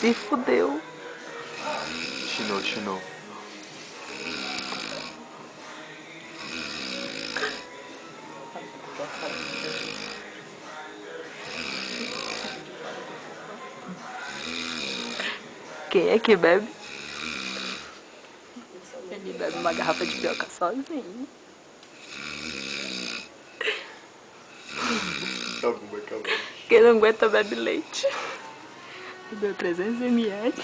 Se fudeu. Chinou. Quem é que bebe? Ele bebe uma garrafa de pioca sozinho. Acabou. Quem não aguenta bebe leite. Bebeu 300 ml.